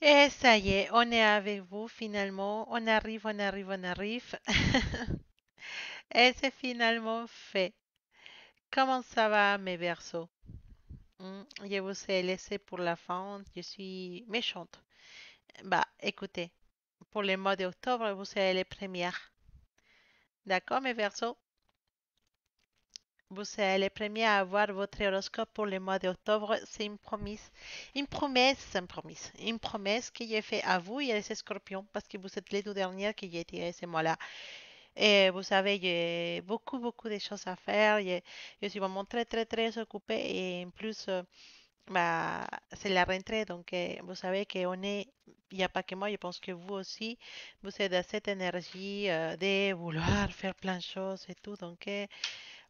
Et ça y est, on est avec vous finalement. On arrive, on arrive, on arrive. Et c'est finalement fait. Comment ça va, mes versos? Je vous ai laissé pour la fin. Je suis méchante. Bah, écoutez, pour le mois d'octobre, vous serez les premières. D'accord, mes versos? Vous serez les premiers à avoir votre horoscope pour le mois d'octobre. C'est une promesse que j'ai fait à vous et à les scorpions parce que vous êtes les deux dernières que j'ai tiré ce mois-là. Et vous savez, j'ai beaucoup, beaucoup de choses à faire. Je suis vraiment très, très, très occupée. Et en plus, bah, c'est la rentrée. Donc, vous savez qu'on est, il n'y a pas que moi, je pense que vous aussi, vous êtes dans cette énergie de vouloir faire plein de choses et tout. Donc,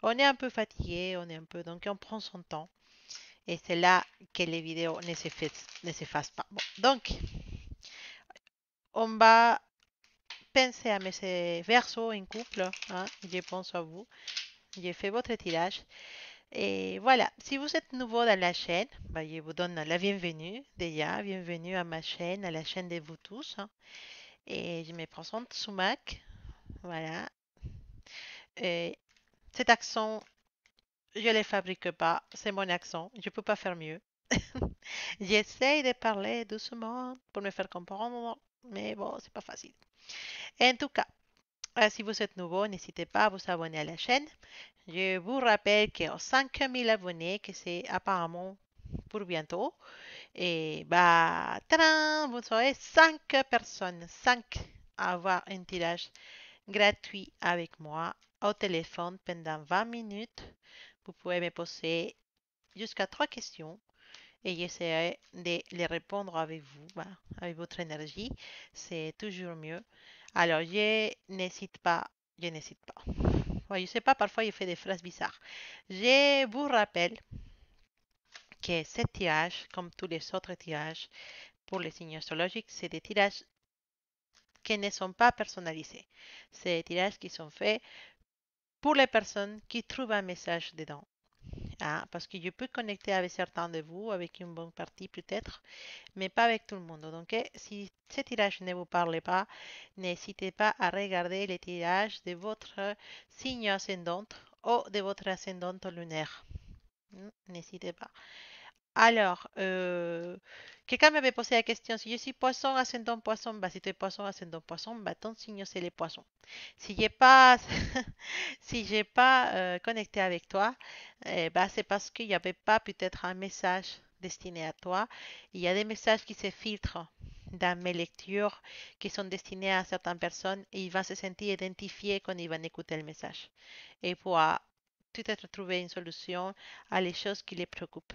on est un peu fatigué, on est un peu, donc on prend son temps. Et c'est là que les vidéos ne s'effacent pas. Bon, donc, on va penser à mes versos en couple. Hein, je pense à vous. J'ai fait votre tirage. Et voilà, si vous êtes nouveau dans la chaîne, bah, je vous donne la bienvenue déjà. Bienvenue à ma chaîne, à la chaîne de vous tous. Hein. Et je me présente Sumac. Voilà. Et cet accent, je ne le fabrique pas. C'est mon accent. Je ne peux pas faire mieux. J'essaye de parler doucement pour me faire comprendre, mais bon, c'est pas facile. En tout cas, si vous êtes nouveau, n'hésitez pas à vous abonner à la chaîne. Je vous rappelle qu'aux 5000 abonnés, que c'est apparemment pour bientôt, et bah, tadam, vous serez 5 personnes, 5 à avoir un tirage gratuit avec moi au téléphone pendant 20 minutes. Vous pouvez me poser jusqu'à 3 questions et j'essaierai de les répondre avec vous, bah, avec votre énergie. C'est toujours mieux. Alors, je n'hésite pas. Ouais, je sais pas, parfois il fait des phrases bizarres. Je vous rappelle que ce tirage, comme tous les autres tirages pour les signes astrologiques, c'est des tirages qui ne sont pas personnalisés. C'est des tirages qui sont faits pour les personnes qui trouvent un message dedans. Ah, parce que je peux connecter avec certains de vous, avec une bonne partie peut-être, mais pas avec tout le monde. Donc, si ce tirage ne vous parle pas, n'hésitez pas à regarder les tirages de votre signe ascendant ou de votre ascendante lunaire. N'hésitez pas. Alors, quelqu'un m'avait posé la question, si je suis poisson, ascendant poisson, bah, si tu es poisson, ascendant poisson, bah, ton signe c'est les poissons. Si j'ai pas, si j'ai pas connecté avec toi, bah, c'est parce qu'il n'y avait pas peut-être un message destiné à toi. Il y a des messages qui se filtrent dans mes lectures qui sont destinés à certaines personnes et ils vont se sentir identifiés quand ils vont écouter le message. Et pour peut-être trouver une solution à les choses qui les préoccupent.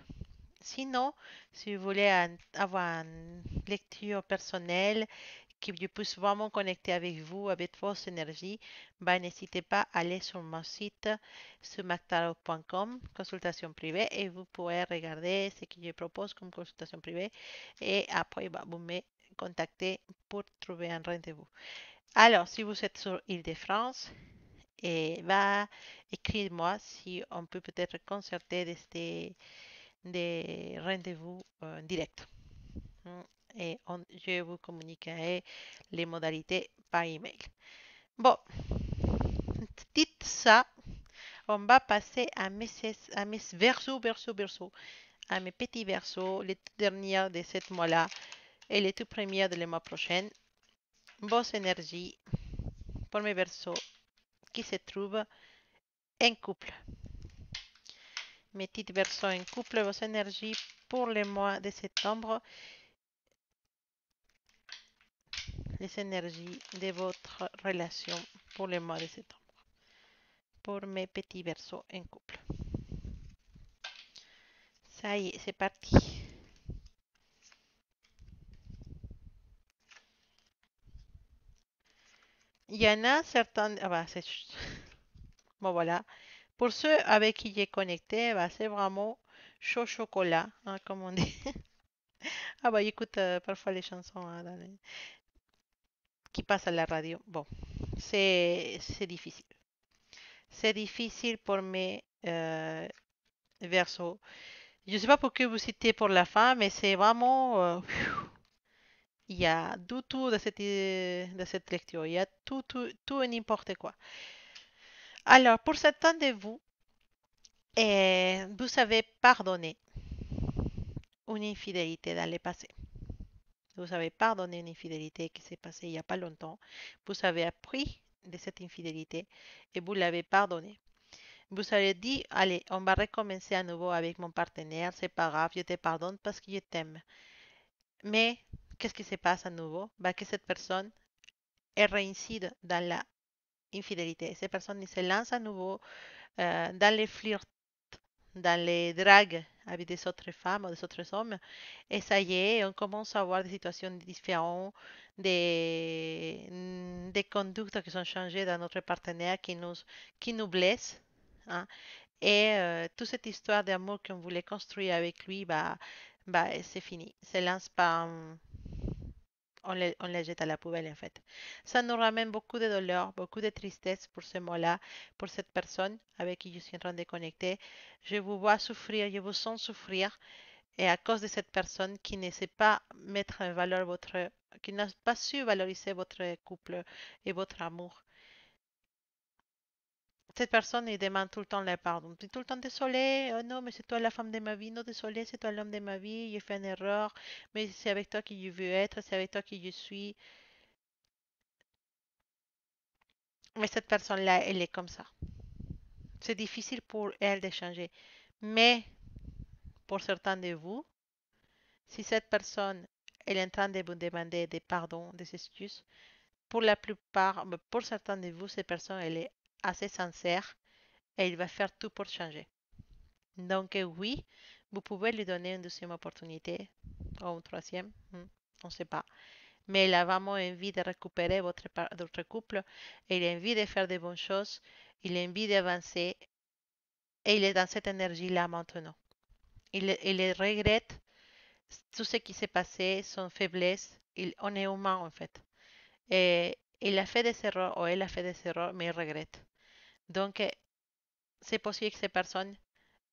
Sinon, si vous voulez avoir une lecture personnelle, que je puisse vraiment connecter avec vous, avec vos énergies, bah, n'hésitez pas à aller sur mon site sumactarot.com, consultation privée, et vous pourrez regarder ce que je propose comme consultation privée. Et après, bah, vous me contactez pour trouver un rendez-vous. Alors, si vous êtes sur Île-de-France, et bah, écrivez-moi si on peut peut-être concerter des rendez-vous directs. Mm, Et je vous communiquerai les modalités par email. Bon, dites ça, on va passer à mes versos, à mes petits versos, les tout derniers de cette mois-là et les tout premiers de le mois prochain. Vos énergies pour mes versos qui se trouvent en couple. Mes petites versos en couple, vos énergies pour le mois de septembre, les énergies de votre relation pour le mois de septembre. Pour mes petits versos en couple. Ça y est, c'est parti. Il y en a certains. Ah bah, bon, voilà. Pour ceux avec qui j'ai connecté, bah, c'est vraiment chaud chocolat, hein, comme on dit. Ah bah, j'écoute parfois les chansons hein, qui passent à la radio. Bon, c'est difficile. C'est difficile pour mes versos. Je ne sais pas pourquoi vous citez pour la fin, mais c'est vraiment Il y a du tout de cette lecture. Il y a tout, tout, tout et n'importe quoi. Alors, pour certains de vous, vous savez pardonner une infidélité dans le passé. Vous avez pardonné une infidélité qui s'est passée il n'y a pas longtemps. Vous avez appris de cette infidélité et vous l'avez pardonnée. Vous avez dit, allez, on va recommencer à nouveau avec mon partenaire, c'est pas grave, je te pardonne parce que je t'aime. Mais, qu'est-ce qui se passe à nouveau? Bah, que cette personne, elle réincide dans la infidélité. Cette personne se lance à nouveau dans les flirts, dans les dragues avec des autres femmes ou des autres hommes. Et ça y est, on commence à avoir des situations différentes, des conduites qui sont changées dans notre partenaire qui nous blessent. Hein. Et toute cette histoire d'amour qu'on voulait construire avec lui, bah, c'est fini. C'est lance pas, on les jette à la poubelle en fait. Ça nous ramène beaucoup de douleur, beaucoup de tristesse pour ce mot-là, pour cette personne avec qui je suis en train de connecter. Je vous vois souffrir, je vous sens souffrir et à cause de cette personne qui ne sait pas mettre en valeur qui n'a pas su valoriser votre couple et votre amour. Cette personne, il demande tout le temps le pardon. Tu es tout le temps désolé, oh non, mais c'est toi la femme de ma vie, non, désolé, c'est toi l'homme de ma vie, j'ai fait une erreur, mais c'est avec toi que je veux être, c'est avec toi que je suis. Mais cette personne-là, elle est comme ça. C'est difficile pour elle de changer. Mais pour certains de vous, si cette personne elle est en train de vous demander des pardons, des excuses, pour la plupart, pour certains de vous, cette personne elle est assez sincère et il va faire tout pour changer. Donc oui, vous pouvez lui donner une deuxième opportunité ou une troisième, on ne sait pas. Mais il a vraiment envie de récupérer votre couple, il a envie de faire de bonnes choses, il a envie d'avancer et il est dans cette énergie-là maintenant. Il regrette tout ce qui s'est passé, son faiblesse. On est humain en fait. Et il a fait des erreurs ou elle a fait des erreurs, mais il regrette. Donc, c'est possible que cette personne,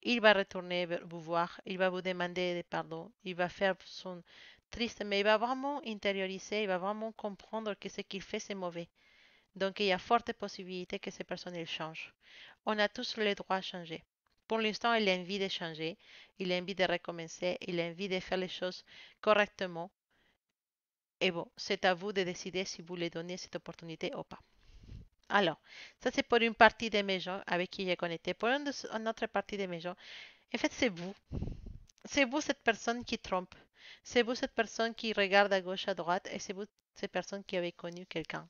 il va retourner vous voir, il va vous demander des pardons, il va faire son triste, mais il va vraiment intérioriser, il va vraiment comprendre que ce qu'il fait, c'est mauvais. Donc, il y a forte possibilité que cette personne, elle change. On a tous le droit à changer. Pour l'instant, il a envie de changer, il a envie de recommencer, il a envie de faire les choses correctement. Et bon, c'est à vous de décider si vous lui donnez cette opportunité ou pas. Alors, ça c'est pour une partie de mes gens avec qui j'ai connecté. Pour une autre partie de mes gens, en fait, c'est vous. C'est vous cette personne qui trompe. C'est vous cette personne qui regarde à gauche, à droite, et c'est vous cette personne qui avez connu quelqu'un.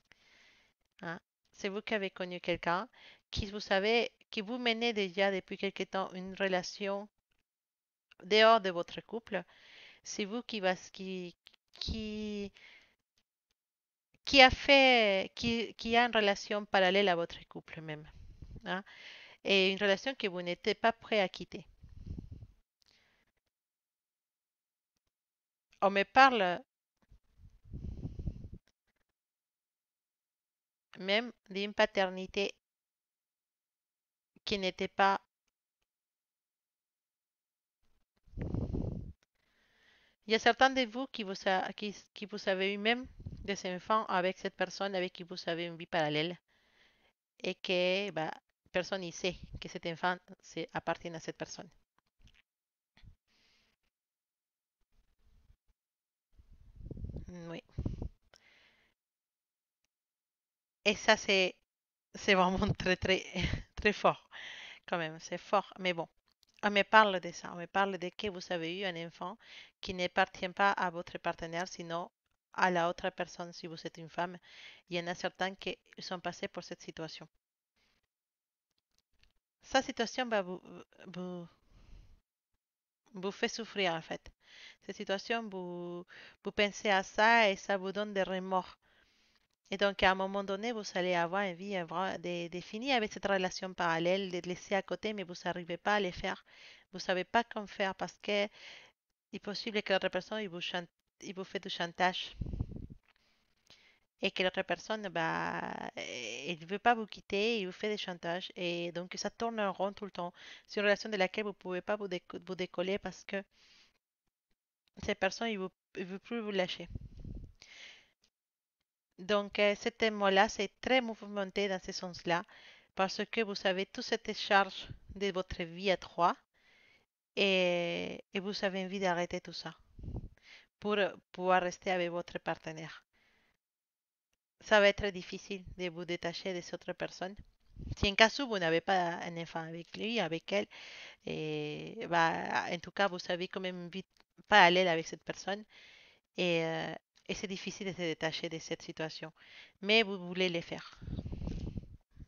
Hein. C'est vous qui avez connu quelqu'un qui, vous savez, qui vous menez déjà depuis quelque temps une relation dehors de votre couple. C'est vous qui a fait, qui a une relation parallèle à votre couple même. Hein, et une relation que vous n'étiez pas prêt à quitter. On me parle même d'une paternité qui n'était pas. Il y a certains de vous qui vous avez eu même des enfants avec cette personne avec qui vous avez une vie parallèle et que bah, personne ne sait que cet enfant appartient à cette personne. Oui. Et ça, c'est vraiment très, très, très fort quand même. C'est fort. Mais bon, on me parle de ça. On me parle de que vous avez eu un enfant qui n'appartient pas à votre partenaire, sinon à la autre personne si vous êtes une femme. Il y en a certains qui sont passés pour cette situation. Cette situation va vous fait souffrir en fait. Cette situation, vous pensez à ça et ça vous donne des remords. Et donc, à un moment donné, vous allez avoir envie de finir avec cette relation parallèle, de laisser à côté, mais vous n'arrivez pas à le faire. Vous ne savez pas comment faire parce que il est possible que l'autre personne il vous fait du chantage et que l'autre personne, bah, il ne veut pas vous quitter, il vous fait des chantages et donc ça tourne en rond tout le temps. C'est une relation de laquelle vous ne pouvez pas vous décoller parce que cette personne, il ne veut plus vous lâcher. Donc, cet mois-là, c'est très mouvementé dans ce sens-là, parce que vous avez toute cette charge de votre vie à trois et vous avez envie d'arrêter tout ça pour pouvoir rester avec votre partenaire. Ça va être difficile de vous détacher de cette autre personne. Si en cas où vous n'avez pas un enfant avec lui, avec elle, et bah, en tout cas, vous savez quand même vite pas aller avec cette personne et, euh, et c'est difficile de se détacher de cette situation. Mais vous voulez le faire.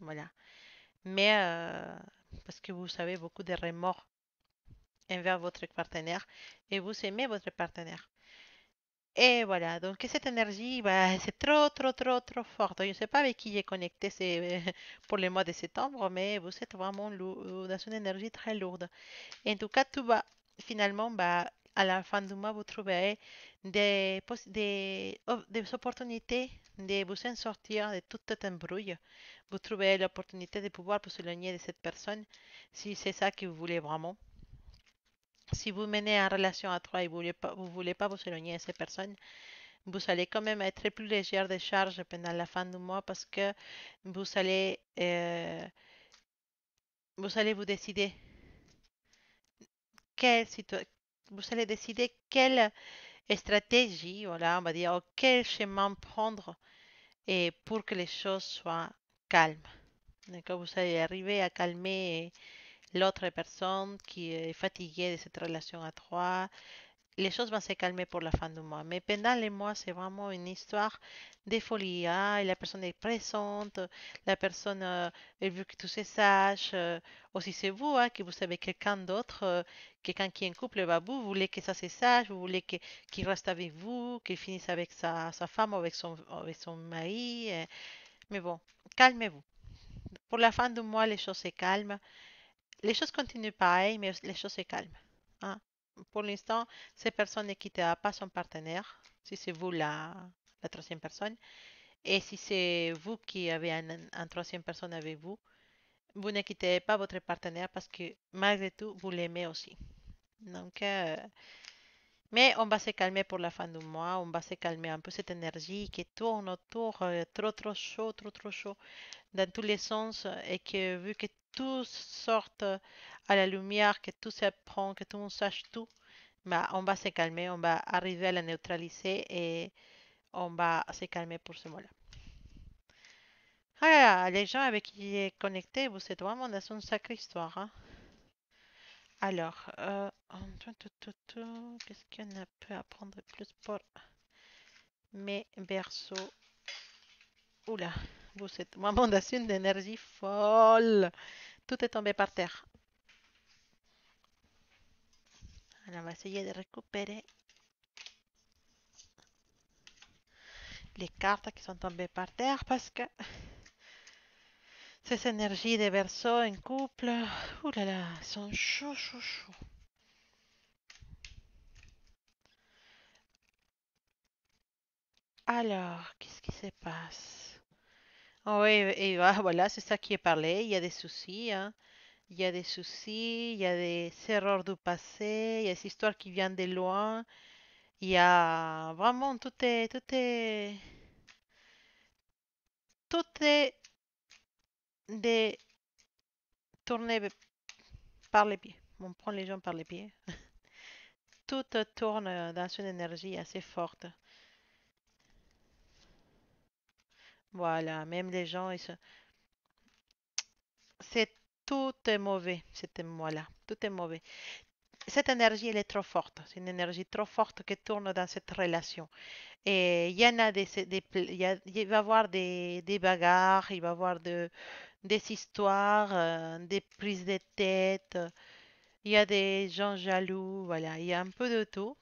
Voilà. Mais parce que vous avez beaucoup de remords envers votre partenaire et vous aimez votre partenaire. Et voilà, donc cette énergie, bah, c'est trop, trop, trop, trop forte. Je ne sais pas avec qui j'ai connecté pour le mois de septembre, mais vous êtes vraiment dans une énergie très lourde. Et en tout cas, tout va finalement, bah, à la fin du mois, vous trouverez des opportunités de vous en sortir de toute cette embrouille. Vous trouverez l'opportunité de pouvoir vous éloigner de cette personne si c'est ça que vous voulez vraiment. Si vous menez en relation à trois et vous voulez pas vous éloigner de cette personne, vous allez quand même être plus légère de charge pendant la fin du mois parce que vous allez, euh, vous allez vous décider vous allez décider quelle stratégie, voilà, on va dire, quel chemin prendre et pour que les choses soient calmes. D'accord, vous allez arriver à calmer l'autre personne qui est fatiguée de cette relation à trois, les choses vont se calmer pour la fin du mois. Mais pendant les mois, c'est vraiment une histoire de folie. Hein? Et la personne est présente, la personne elle veut que tout se sache. Ou si c'est vous, hein, que vous savez quelqu'un d'autre, quelqu'un qui est en couple, bah, vous voulez que ça se sache, vous voulez qu'il reste avec vous, qu'il finisse avec sa femme ou avec son mari. Mais bon, calmez-vous. Pour la fin du mois, les choses se calment. Les choses continuent pareil, mais les choses se calment. Hein. Pour l'instant, cette personne ne quittera pas son partenaire, si c'est vous la troisième personne. Et si c'est vous qui avez un troisième personne avec vous, vous ne quittez pas votre partenaire parce que malgré tout, vous l'aimez aussi. Donc, mais on va se calmer pour la fin du mois, on va se calmer un peu cette énergie qui tourne autour, trop trop chaud, trop trop chaud dans tous les sens et que vu que tout sorte à la lumière, que tout s'apprend, que tout le monde sache tout, bah, on va se calmer, on va arriver à la neutraliser et on va se calmer pour ce moment-là. Ah, les gens avec qui j'ai connecté, vous êtes vraiment dans une sacrée histoire. Hein. Alors, qu'est-ce qu'on a pu apprendre plus pour mes berceaux? Oula, vous êtes vraiment dans une énergie folle. Tout est tombé par terre. Alors, on va essayer de récupérer les cartes qui sont tombées par terre parce que ces énergies des versos en couple, ouh là là, sont chauds, chauds, chauds. Alors, qu'est-ce qui se passe? Oh, oui, et voilà, c'est ça qui est parlé. Il y a des soucis, hein. Il y a des soucis, il y a des erreurs du passé, il y a des histoires qui viennent de loin. Il y a vraiment tout est détourné par les pieds. On prend les gens par les pieds. Tout tourne dans une énergie assez forte. Voilà, même les gens, c'est tout est mauvais, cet mois-là. Tout est mauvais. Cette énergie, elle est trop forte. C'est une énergie trop forte qui tourne dans cette relation. Et il y en a il va y avoir des bagarres, il va y avoir des histoires, des prises de tête. Il y a des gens jaloux. Voilà, il y a un peu de tout.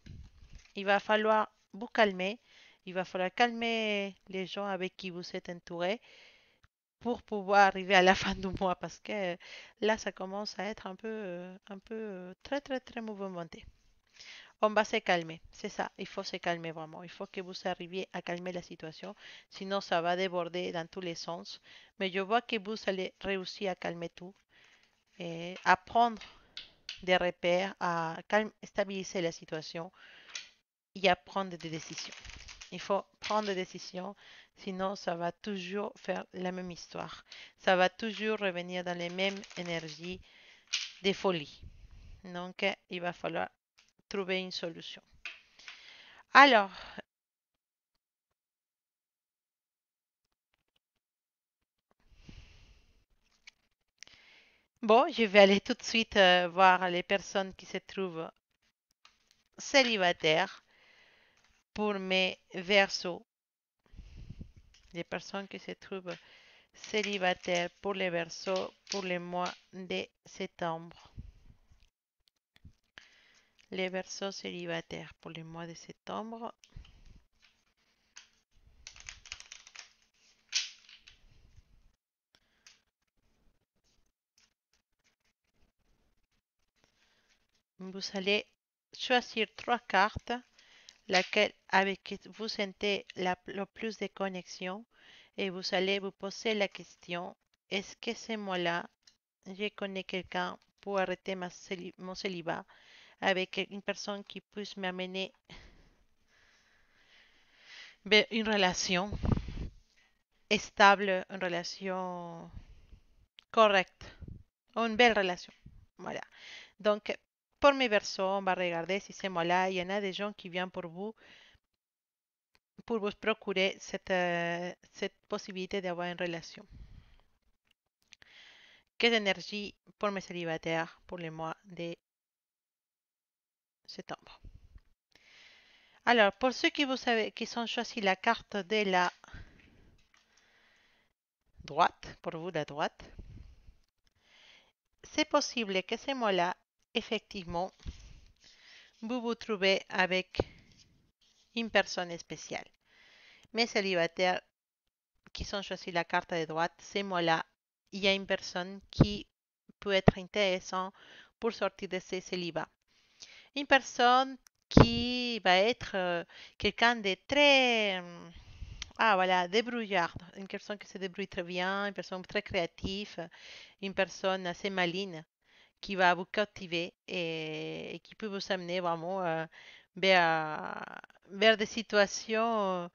Il va falloir vous calmer. Il va falloir calmer les gens avec qui vous êtes entouré pour pouvoir arriver à la fin du mois parce que là, ça commence à être très, très, très mouvementé. On va se calmer, c'est ça, il faut se calmer vraiment. Il faut que vous arriviez à calmer la situation, sinon ça va déborder dans tous les sens. Mais je vois que vous allez réussir à calmer tout et à prendre des repères, à stabiliser la situation et à prendre des décisions. Il faut prendre des décisions, sinon ça va toujours faire la même histoire. Ça va toujours revenir dans les mêmes énergies des folies. Donc, il va falloir trouver une solution. Alors, bon, je vais aller tout de suite voir les personnes qui se trouvent célibataires pour mes versos. Les personnes qui se trouvent célibataires pour les versos pour le mois de septembre. Les versos célibataires pour le mois de septembre. Vous allez choisir trois cartes, laquelle avec vous sentez le plus de connexion et vous allez vous poser la question, est-ce que ce mois-là, je connais quelqu'un pour arrêter mon célibat avec une personne qui puisse m'amener une relation stable, une relation correcte, une belle relation. Voilà. Donc, pour mes versos, on va regarder si ce mois-là, il y en a des gens qui viennent pour vous procurer cette possibilité d'avoir une relation. Quelle énergie pour mes célibataires pour le mois de septembre. Alors, pour ceux qui vous savez, qui ont choisi la carte de la droite, pour vous la droite, c'est possible que ce mois-là, effectivement, vous vous trouvez avec une personne spéciale. Mes célibataires qui ont choisi la carte de droite, ce mois-là, il y a une personne qui peut être intéressante pour sortir de ce célibat. Une personne qui va être quelqu'un de très, voilà, débrouillard, une personne qui se débrouille très bien, une personne très créative, une personne assez maligne qui va vous captiver et qui peut vous amener vraiment vers des situations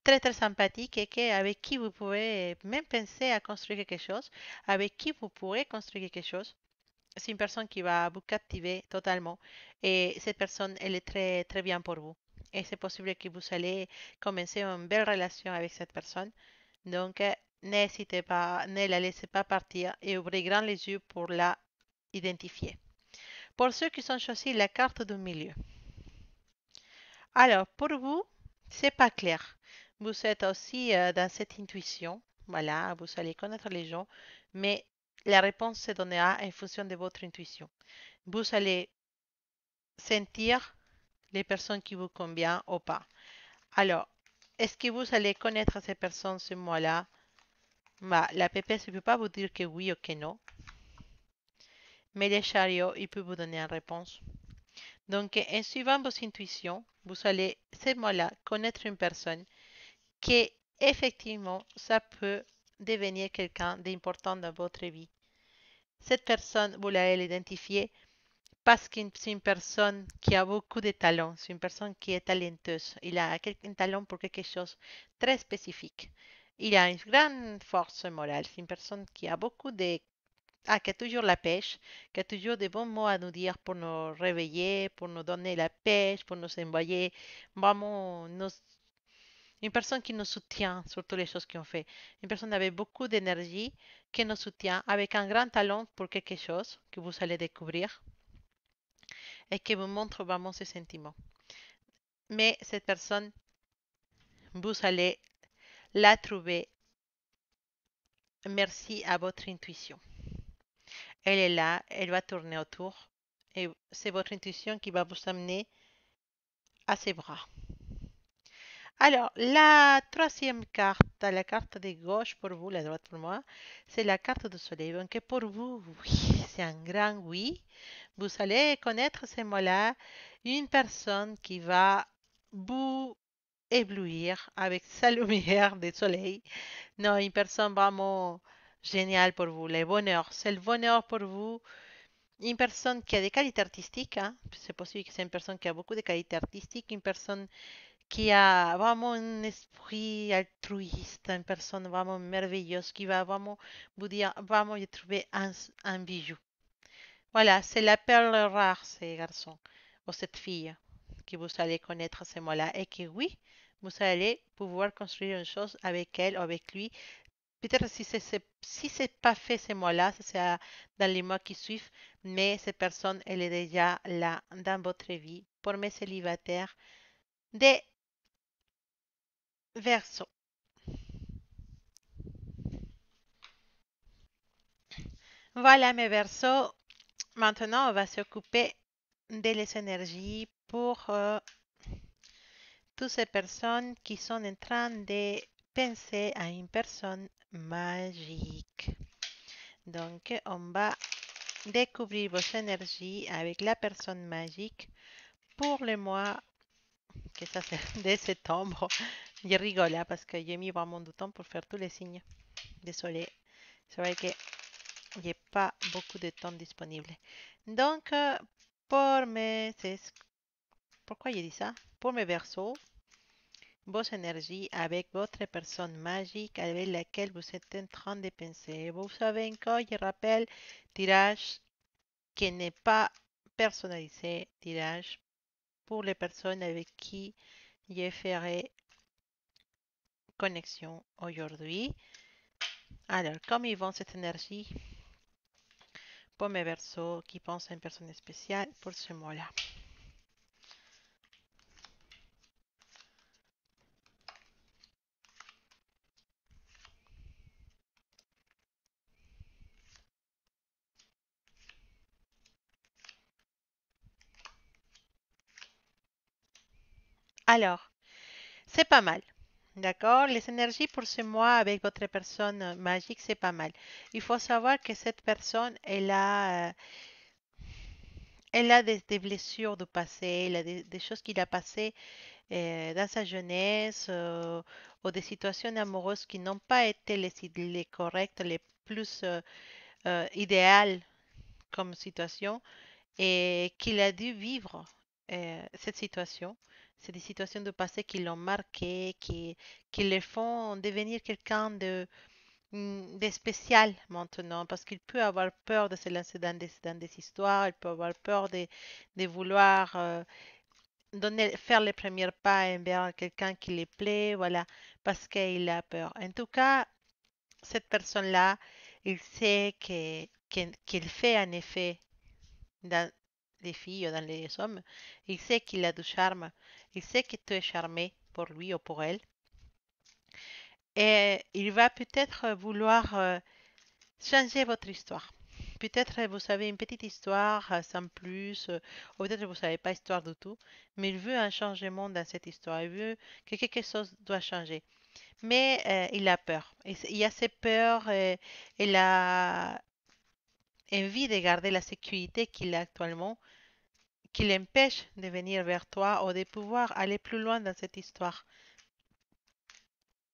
très très sympathiques et avec qui vous pouvez même penser à construire quelque chose, avec qui vous pourrez construire quelque chose. C'est une personne qui va vous captiver totalement et cette personne, elle est très très bien pour vous. Et c'est possible que vous allez commencer une belle relation avec cette personne. Donc, n'hésitez pas, ne la laissez pas partir et ouvrez grand les yeux pour la identifier. Pour ceux qui ont choisi la carte du milieu. Alors, pour vous, c'est pas clair. Vous êtes aussi dans cette intuition. Voilà, vous allez connaître les gens, mais la réponse se donnera en fonction de votre intuition. Vous allez sentir les personnes qui vous conviennent ou pas. Alors, est-ce que vous allez connaître ces personnes ce mois-là? Bah, la PPS ne peut pas vous dire que oui ou que non, mais les chariots, ils peuvent vous donner une réponse. Donc, en suivant vos intuitions, vous allez ce mois-là connaître une personne qui, effectivement, ça peut devenir quelqu'un d'important dans votre vie. Cette personne, vous l'allez l'identifier parce que c'est une personne qui a beaucoup de talent, c'est une personne qui est talenteuse. Il a un talent pour quelque chose de très spécifique. Il a une grande force morale. C'est une personne qui a beaucoup de... Ah, qui a toujours la pêche, qui a toujours des bons mots à nous dire pour nous réveiller, pour nous donner la pêche, pour nous envoyer vraiment une personne qui nous soutient sur toutes les choses qu'on fait. Une personne avec beaucoup d'énergie qui nous soutient, avec un grand talent pour quelque chose que vous allez découvrir et qui vous montre vraiment ses sentiments. Mais cette personne, vous allez la trouver merci à votre intuition. Elle est là, elle va tourner autour et c'est votre intuition qui va vous amener à ses bras. Alors, la troisième carte, la carte de gauche pour vous, la droite pour moi, c'est la carte du soleil. Donc, pour vous, oui, c'est un grand oui. Vous allez connaître ce mots-là, une personne qui va vous éblouir avec sa lumière du soleil. Non, une personne vraiment géniale pour vous. Le bonheur, c'est le bonheur pour vous. Une personne qui a des qualités artistiques, hein. C'est possible que c'est une personne qui a beaucoup de qualités artistiques, une personne qui a vraiment un esprit altruiste, une personne vraiment merveilleuse qui va vraiment vous dire, vraiment, j'ai trouvé un bijou. Voilà, c'est la perle rare, ces garçons, ou cette fille que vous allez connaître à ce mois-là, et que oui, vous allez pouvoir construire une chose avec elle ou avec lui. Peut-être si c'est pas fait ce mois-là, ça sera dans les mois qui suivent, mais cette personne, elle est déjà là dans votre vie pour mes célibataires des Verseaux. Voilà mes Verseaux. Maintenant, on va s'occuper de les énergies pour toutes ces personnes qui sont en train de penser à une personne magique. Donc, on va découvrir vos énergies avec la personne magique pour le mois, que ça c'est de septembre. Je rigole hein, parce que j'ai mis vraiment du temps pour faire tous les signes. Désolée. C'est vrai que j'ai pas beaucoup de temps disponible. Donc, pour mes... Pourquoi j'ai dit ça? Pour mes versos, vos énergies avec votre personne magique avec laquelle vous êtes en train de penser. Vous savez encore, je rappelle, tirage qui n'est pas personnalisé, tirage pour les personnes avec qui je ferai connexion aujourd'hui. Alors, comme ils vont cette énergie pour mes versos qui pensent à une personne spéciale pour ce mois-là. Alors, c'est pas mal. D'accord? Les énergies pour ce mois avec votre personne magique, c'est pas mal. Il faut savoir que cette personne, elle a des blessures du passé, elle a des choses qu'il a passées dans sa jeunesse ou des situations amoureuses qui n'ont pas été les correctes, les plus idéales comme situation et qu'il a dû vivre cette situation. C'est des situations de passé qui l'ont marqué, qui le font devenir quelqu'un de spécial maintenant, parce qu'il peut avoir peur de se lancer dans des histoires, il peut avoir peur de vouloir faire les premiers pas envers quelqu'un qui lui plaît, voilà, parce qu'il a peur. En tout cas, cette personne-là, il sait qu'il fait un effet dans les filles ou dans les hommes, il sait qu'il a du charme, il sait que tu es charmé pour lui ou pour elle, et il va peut-être vouloir changer votre histoire. Peut-être vous avez une petite histoire sans plus, ou peut-être vous ne savez pas histoire du tout, mais il veut un changement dans cette histoire, il veut que quelque chose doit changer. Mais il a peur. Il a ses peurs, il a envie de garder la sécurité qu'il a actuellement qui l'empêche de venir vers toi ou de pouvoir aller plus loin dans cette histoire.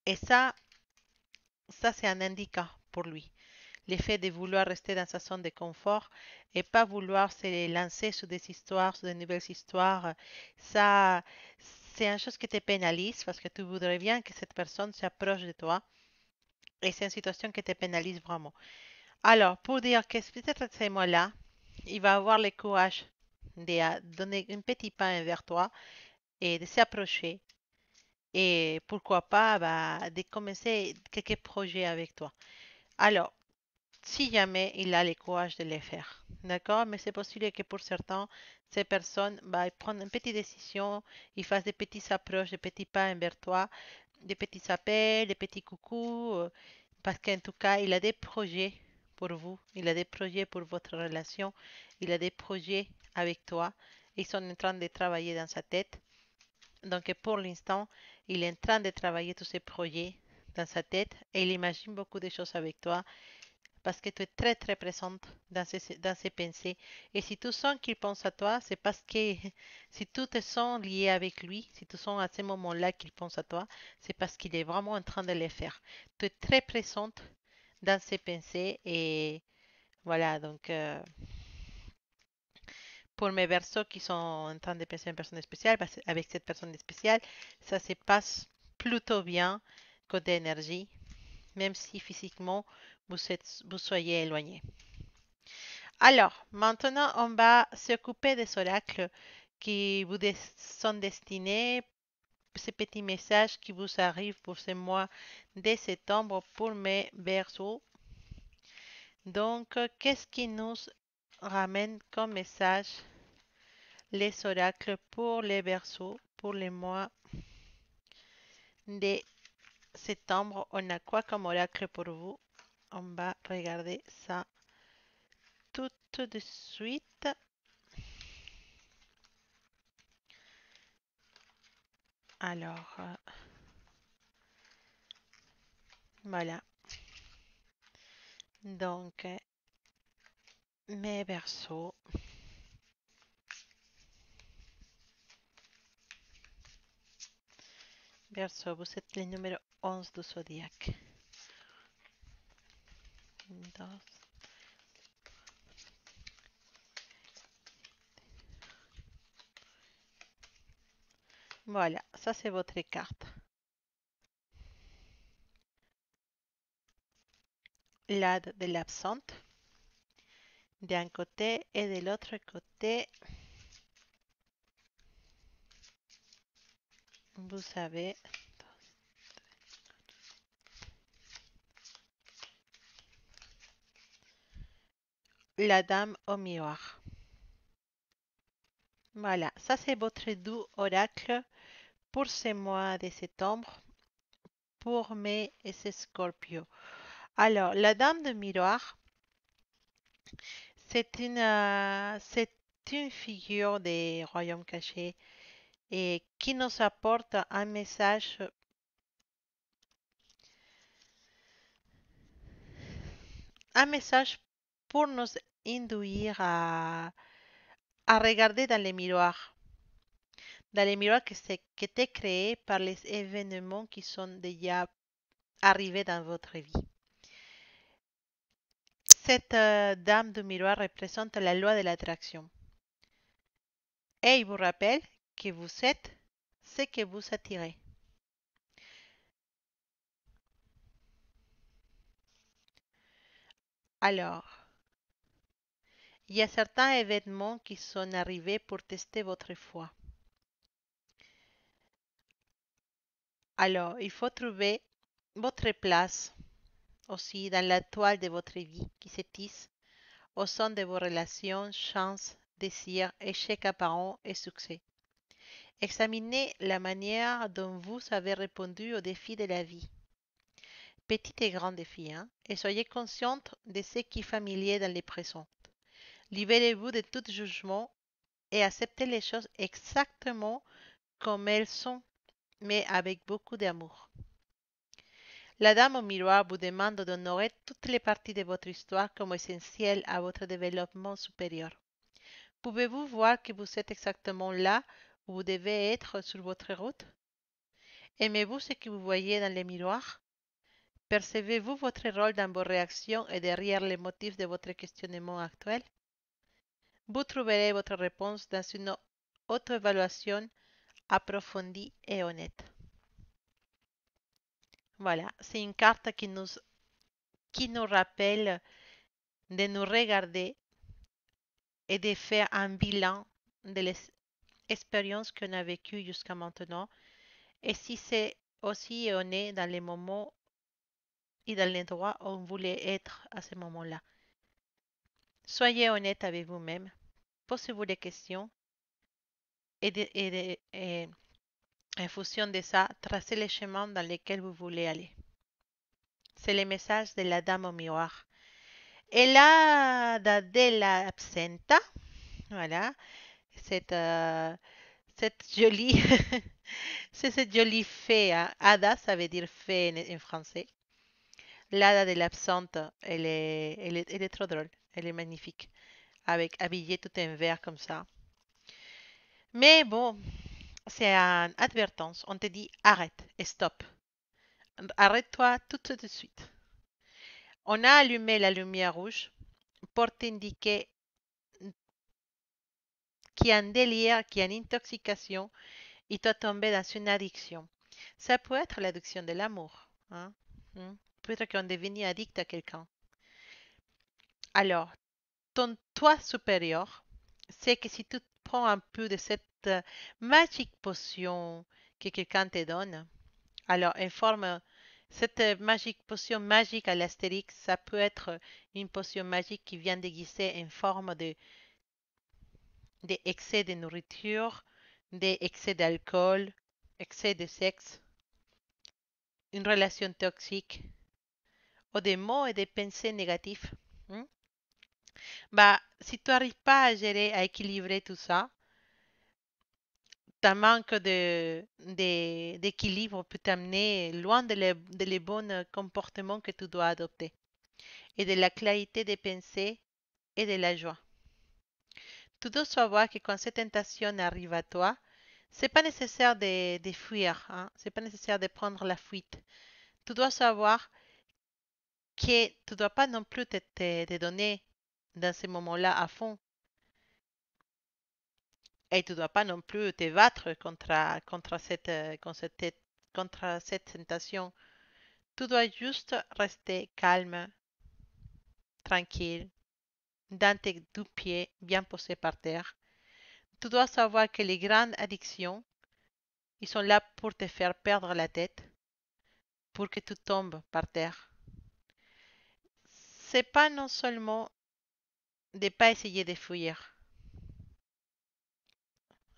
Et ça c'est un indicat pour lui. Le fait de vouloir rester dans sa zone de confort et pas vouloir se lancer sur des histoires, sur de nouvelles histoires, ça, c'est une chose qui te pénalise parce que tu voudrais bien que cette personne s'approche de toi et c'est une situation qui te pénalise vraiment. Alors, pour dire que peut-être ces mots-là, il va avoir le courage de donner un petit pas vers toi et de s'approcher et pourquoi pas bah, de commencer quelques projets avec toi. Alors, si jamais il a le courage de le faire, d'accord? Mais c'est possible que pour certains, ces personnes bah, ils prennent une petite décision, ils fassent des petites approches, des petits pas envers toi, des petits appels, des petits coucous, parce qu'en tout cas, il a des projets pour vous, il a des projets pour votre relation, il a des projets avec toi. Ils sont en train de travailler dans sa tête. Donc pour l'instant, il est en train de travailler tous ses projets dans sa tête et il imagine beaucoup de choses avec toi parce que tu es très très présente dans ses pensées. Et si tu sens qu'il pense à toi, c'est parce que si tu te sens lié avec lui, si tu sens à ce moment-là qu'il pense à toi, c'est parce qu'il est vraiment en train de le faire. Tu es très présente dans ses pensées et voilà, donc Pour mes versos qui sont en train de penser à une personne spéciale, parce avec cette personne spéciale, ça se passe plutôt bien côté énergie, même si physiquement vous soyez éloigné. Alors, maintenant, on va s'occuper des oracles qui sont destinés, ces petits messages qui vous arrivent pour ce mois de septembre pour mes versos. Donc, qu'est-ce qui nous ramène comme message les oracles pour les versos pour le mois de septembre? On a quoi comme oracle pour vous? On va regarder ça tout de suite. Alors, voilà. Donc, mes versos. Verseau, vous êtes le numéro 11 du zodiaque. Dos. Voilà, ça c'est votre carte. L'âne de l'absente d'un côté et de l'autre côté, vous savez, la dame au miroir. Voilà, ça c'est votre doux oracle pour ce mois de septembre pour mes et ces Scorpio. Alors, la dame de miroir, c'est une figure des royaumes cachés et qui nous apporte un message pour nous induire à regarder dans les miroirs qui étaient créés par les événements qui sont déjà arrivés dans votre vie. Cette dame de miroir représente la loi de l'attraction et il vous rappelle que vous êtes ce que vous attirez. Alors, il y a certains événements qui sont arrivés pour tester votre foi. Alors, il faut trouver votre place aussi dans la toile de votre vie qui se tisse au sein de vos relations, chances, désirs, échecs apparents et succès. Examinez la manière dont vous avez répondu aux défis de la vie, petits et grands défis, hein, et soyez consciente de ce qui est familier dans le présent. Libérez-vous de tout jugement et acceptez les choses exactement comme elles sont, mais avec beaucoup d'amour. La dame au miroir vous demande d'honorer toutes les parties de votre histoire comme essentielles à votre développement supérieur. Pouvez-vous voir que vous êtes exactement là où vous devez être sur votre route? Aimez-vous ce que vous voyez dans le miroir? Percevez-vous votre rôle dans vos réactions et derrière les motifs de votre questionnement actuel? Vous trouverez votre réponse dans une auto-évaluation approfondie et honnête. Voilà, c'est une carte qui nous rappelle de nous regarder et de faire un bilan de l'expérience qu'on a vécue jusqu'à maintenant. Et si c'est aussi on est dans les moments et dans l'endroit où on voulait être à ce moment-là. Soyez honnête avec vous-même, posez-vous des questions et en fonction de ça, tracez les chemins dans lesquels vous voulez aller. C'est le message de la dame au miroir. Et la de la absenta, voilà, cette, euh, cette jolie, c'est cette jolie fée, hein. Ada, ça veut dire fée en français. L'Hada de l'absente, elle est trop drôle, elle est magnifique, avec habillée tout en vert comme ça. Mais bon, c'est une advertence, on te dit arrête, stop, arrête-toi tout de suite. On a allumé la lumière rouge pour t'indiquer qui est un délire, qui est une intoxication, et toi tomber dans une addiction. Ça peut être l'addiction de l'amour, hein. Peut-être qu'on est devenu addict à quelqu'un. Alors, ton toi supérieur, c'est que si tu prends un peu de cette magique potion que quelqu'un te donne, alors informe cette magique potion magique à l'astérix, ça peut être une potion magique qui vient déguiser en forme de excès de nourriture, d'excès d'alcool, excès de sexe, une relation toxique ou des mots et des pensées négatifs. Hmm? Bah, si tu n'arrives pas à gérer, à équilibrer tout ça, ta manque d'équilibre peut t'amener loin de les bons comportements que tu dois adopter et de la clarité des pensées et de la joie. Tu dois savoir que quand cette tentation arrive à toi, c'est pas nécessaire de fuir, hein? C'est pas nécessaire de prendre la fuite. Tu dois savoir que tu dois pas non plus te donner dans ces moments-là à fond et tu dois pas non plus te battre contre cette tentation. Tu dois juste rester calme, tranquille, dans tes deux pieds bien posés par terre. Tu dois savoir que les grandes addictions, ils sont là pour te faire perdre la tête, pour que tu tombes par terre. C'est pas non seulement de pas essayer de fuir.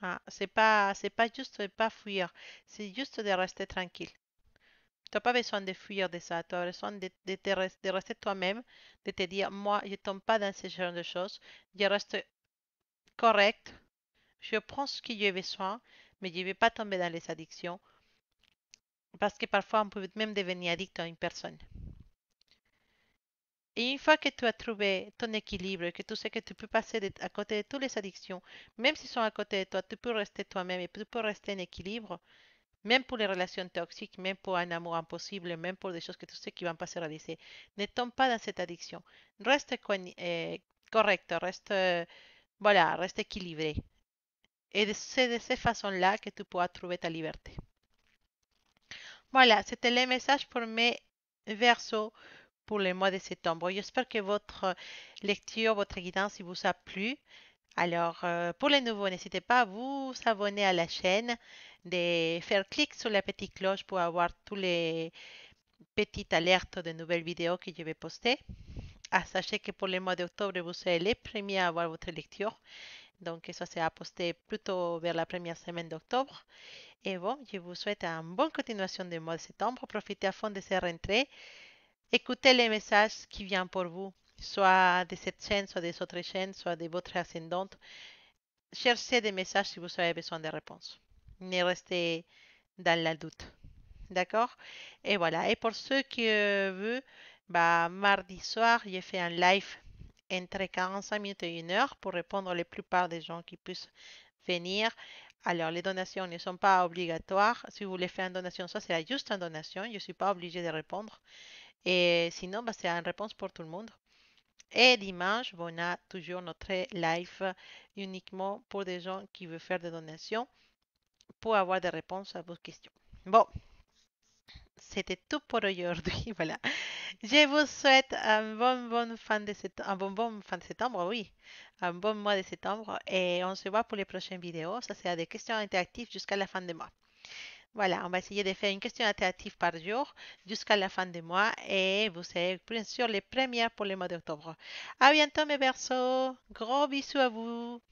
Ah, c'est pas juste de pas fuir, c'est juste de rester tranquille. Tu n'as pas besoin de fuir de ça, tu as besoin de rester toi-même, de te dire, moi, je ne tombe pas dans ce genre de choses, je reste correct, je prends ce que j'ai besoin, mais je ne vais pas tomber dans les addictions, parce que parfois on peut même devenir addict à une personne. Et une fois que tu as trouvé ton équilibre, que tu sais que tu peux passer à côté de toutes les addictions, même s'ils sont à côté de toi, tu peux rester toi-même et tu peux rester en équilibre, même pour les relations toxiques, même pour un amour impossible, même pour des choses que tu sais qui vont pas se réaliser. Ne tombe pas dans cette addiction. Reste correct, reste, voilà, reste équilibré. Et c'est de cette façon-là que tu pourras trouver ta liberté. Voilà, c'était le message pour mes versos pour le mois de septembre. J'espère que votre lecture, votre guidance, il vous a plu. Alors, pour les nouveaux, n'hésitez pas à vous abonner à la chaîne, de faire clic sur la petite cloche pour avoir tous les petites alertes de nouvelles vidéos que je vais poster. Ah, sachez que pour le mois d'octobre, vous serez les premiers à avoir votre lecture. Donc, ça sera posté plutôt vers la première semaine d'octobre. Et bon, je vous souhaite une bonne continuation du mois de septembre. Profitez à fond de ces rentrées. Écoutez les messages qui viennent pour vous, soit de cette chaîne, soit des autres chaînes, soit de votre ascendante. Cherchez des messages si vous avez besoin de réponses. Ne restez dans la doute. D'accord? Et voilà. Et pour ceux qui veulent, bah, mardi soir, j'ai fait un live entre 45 minutes et 1 heure pour répondre à la plupart des gens qui puissent venir. Alors, les donations ne sont pas obligatoires. Si vous voulez faire une donation, ça sera juste une donation. Je ne suis pas obligée de répondre. Et sinon, bah, c'est une réponse pour tout le monde. Et dimanche, on a toujours notre live uniquement pour des gens qui veulent faire des donations pour avoir des réponses à vos questions. Bon, c'était tout pour aujourd'hui. Voilà. Je vous souhaite un bon fin de septembre, oui. Un bon mois de septembre. Et on se voit pour les prochaines vidéos. Ça sera des questions interactives jusqu'à la fin du mois. Voilà, on va essayer de faire une question interactive par jour jusqu'à la fin du mois et vous serez bien sûr les premières pour le mois d'octobre. À bientôt mes berceaux. Gros bisous à vous.